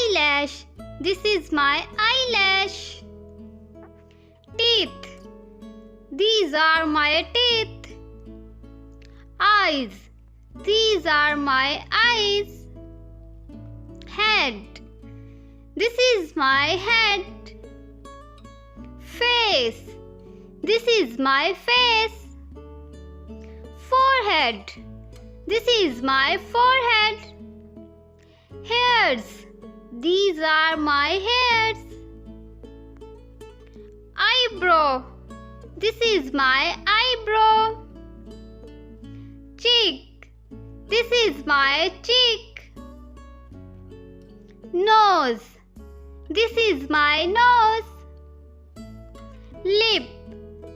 Eyelash. This is my eyelash. Teeth. These are my teeth. Eyes. These are my eyes. Head. This is my head. Face. This is my face. Forehead. This is my forehead. Hairs. These are my hairs. Eyebrow. This is my eyebrow. Cheek. This is my cheek. Nose. This is my nose. Lip.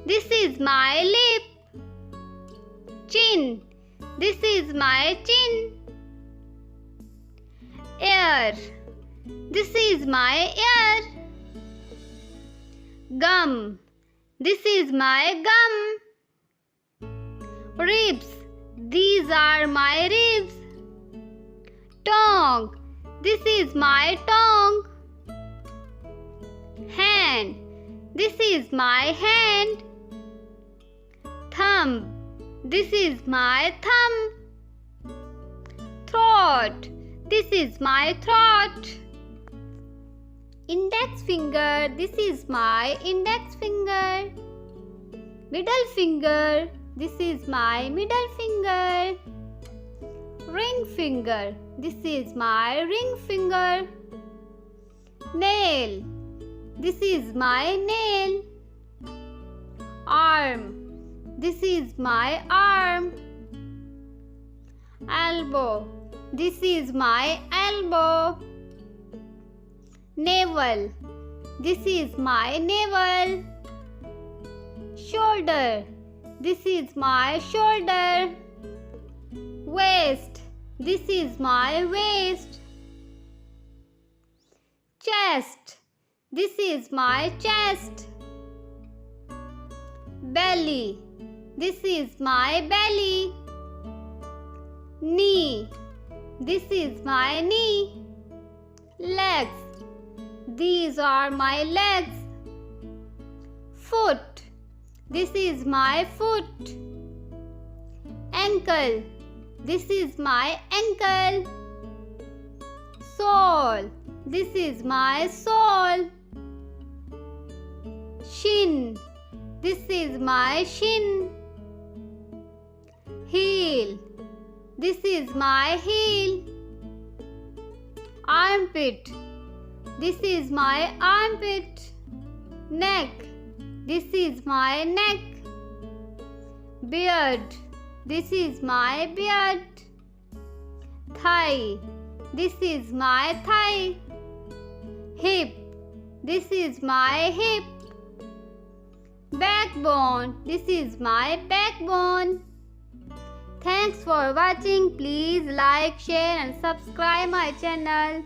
This is my lip. Chin. This is my chin. Ear. This is my ear. Gum. This is my gum. Ribs. These are my ribs. Tongue. This is my tongue. Hand. This is my hand. Thumb. This is my thumb. Throat. This is my throat. Index finger. This is my index finger. Middle finger. This is my middle finger. Ring finger. This is my ring finger. Nail. This is my nail. Arm. This is my arm. Elbow. This is my elbow. Navel. This is my navel. Shoulder. This is my shoulder. Waist. This is my waist. Chest. This is my chest. Belly. This is my belly. Knee. This is my knee. Legs. These are my legs. Foot. This is my foot. Ankle. This is my ankle. Sole. This is my sole. Shin. This is my shin. Heel. This is my heel. Armpit. This is my armpit. Neck. This is my neck. Beard. This is my beard. Thigh. This is my thigh. Hip. This is my hip. Backbone. This is my backbone. Thanks for watching. Please like, share and subscribe my channel.